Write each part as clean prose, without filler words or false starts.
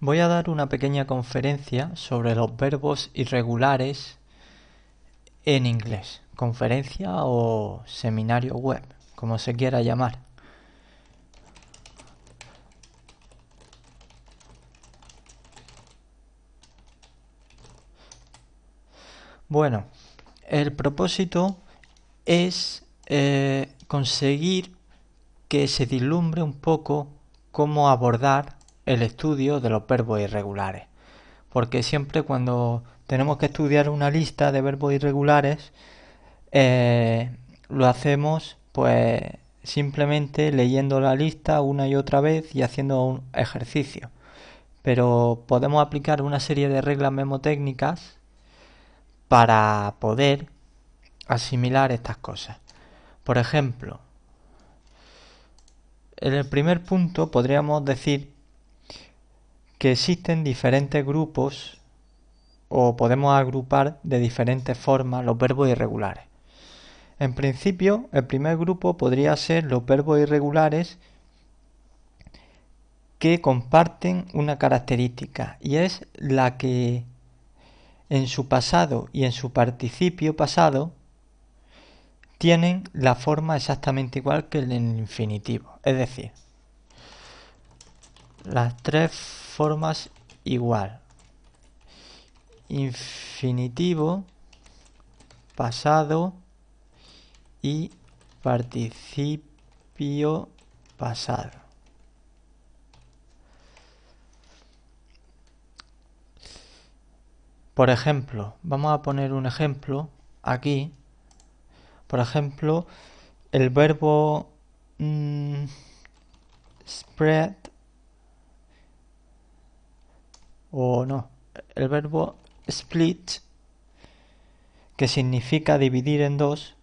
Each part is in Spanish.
Voy a dar una pequeña conferencia sobre los verbos irregulares en inglés. Conferencia o seminario web, como se quiera llamar. Bueno, el propósito es conseguir que se vislumbre un poco cómo abordar el estudio de los verbos irregulares. Porque siempre cuando tenemos que estudiar una lista de verbos irregulares, lo hacemos pues simplemente leyendo la lista una y otra vez y haciendo un ejercicio. Pero podemos aplicar una serie de reglas memotécnicas para poder asimilar estas cosas. Por ejemplo, en el primer punto podríamos decir que existen diferentes grupos o podemos agrupar de diferentes formas los verbos irregulares. En principio, el primer grupo podría ser los verbos irregulares que comparten una característica y es la que en su pasado y en su participio pasado tienen la forma exactamente igual que en el infinitivo. Es decir, las tres formas igual. Infinitivo, pasado y participio pasado. Por ejemplo, vamos a poner un ejemplo aquí. Por ejemplo, el verbo spread o no, el verbo split, que significa dividir en dos,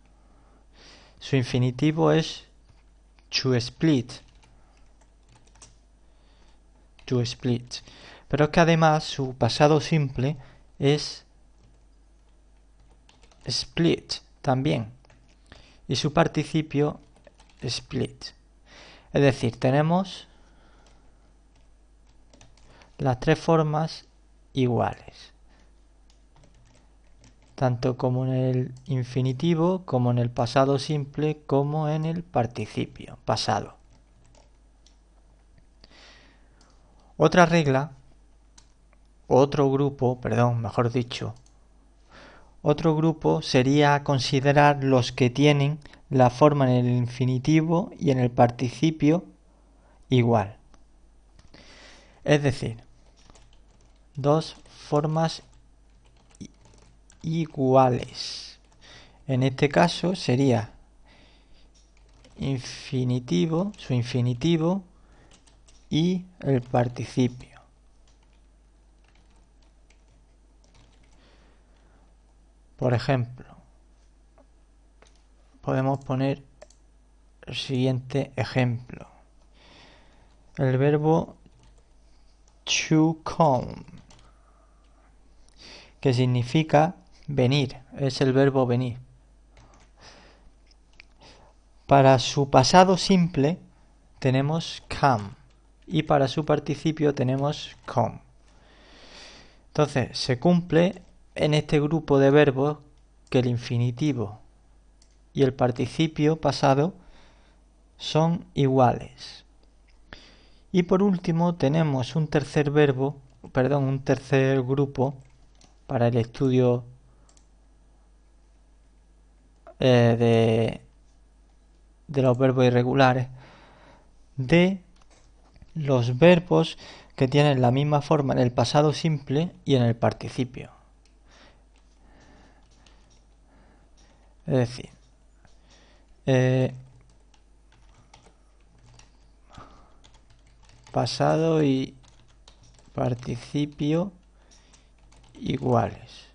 su infinitivo es to split. To split. Pero es que además su pasado simple es split también. Y su participio split. Es decir, tenemos las tres formas iguales. Tanto como en el infinitivo, como en el pasado simple, como en el participio pasado. Otra regla, otro grupo sería considerar los que tienen la forma en el infinitivo y en el participio igual. Es decir, dos formas iguales. En este caso sería infinitivo, su infinitivo y el participio. Por ejemplo, podemos poner el siguiente ejemplo. El verbo to come, que significa venir, es el verbo venir. Para su pasado simple tenemos come y para su participio tenemos come. Entonces se cumple en este grupo de verbos que el infinitivo y el participio pasado son iguales. Y por último tenemos un tercer grupo para el estudio de los verbos irregulares, de los verbos que tienen la misma forma en el pasado simple y en el participio. Es decir, pasado y participio iguales.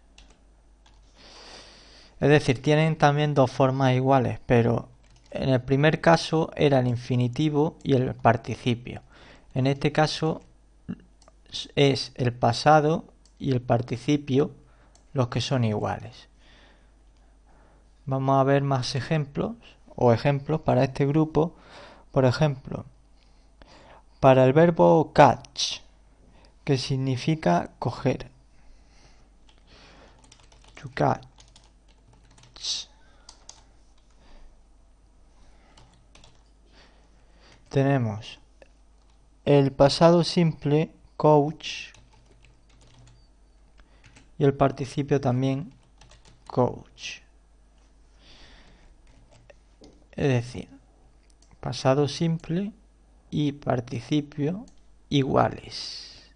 Es decir, tienen también dos formas iguales, pero en el primer caso era el infinitivo y el participio. En este caso es el pasado y el participio los que son iguales. Vamos a ver más ejemplos para este grupo. Por ejemplo, para el verbo catch, que significa coger. To catch. Tenemos el pasado simple, coach, y el participio también, coach. Es decir, pasado simple y participio iguales.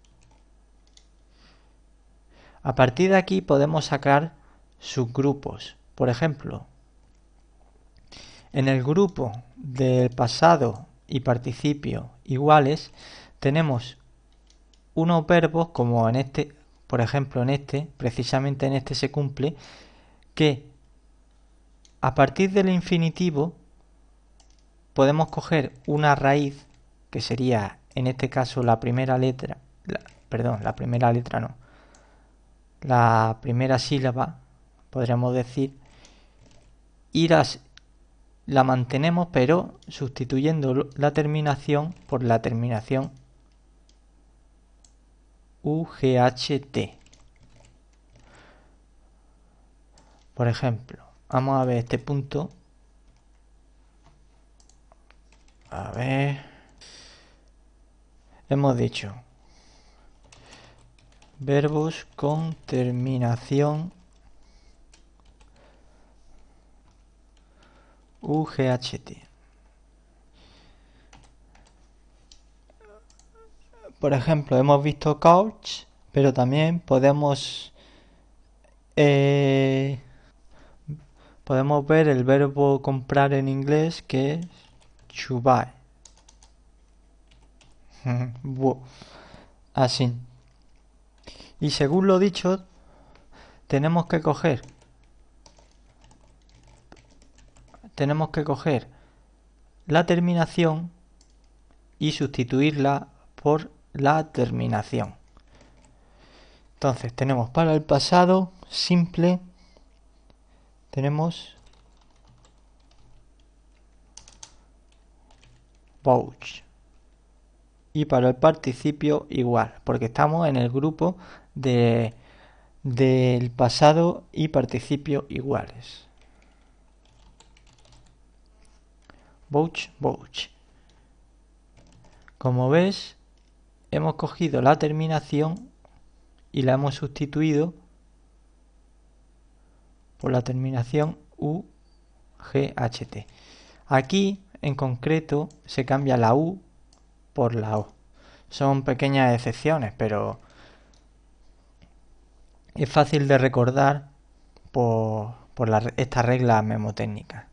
A partir de aquí podemos sacar subgrupos. Por ejemplo, en el grupo del pasado y participio iguales tenemos unos verbos como en este, por ejemplo en este, precisamente en este se cumple, que a partir del infinitivo podemos coger una raíz que sería en este caso la primera letra, la primera sílaba, podríamos decir, y la mantenemos pero sustituyendo la terminación por la terminación UGHT. Por ejemplo, vamos a ver este punto. A ver. Hemos dicho verbos con terminación UGHT. Por ejemplo, hemos visto couch, pero también podemos ver el verbo comprar en inglés, que es to buy. Así. Y según lo dicho, tenemos que coger la terminación y sustituirla por la terminación. Entonces tenemos para el pasado simple, tenemos bought, y para el participio igual, porque estamos en el grupo del pasado y participio iguales. Bought. Como ves, hemos cogido la terminación y la hemos sustituido por la terminación UGHT. Aquí, en concreto, se cambia la U por la O. Son pequeñas excepciones, pero es fácil de recordar por esta regla memotécnica.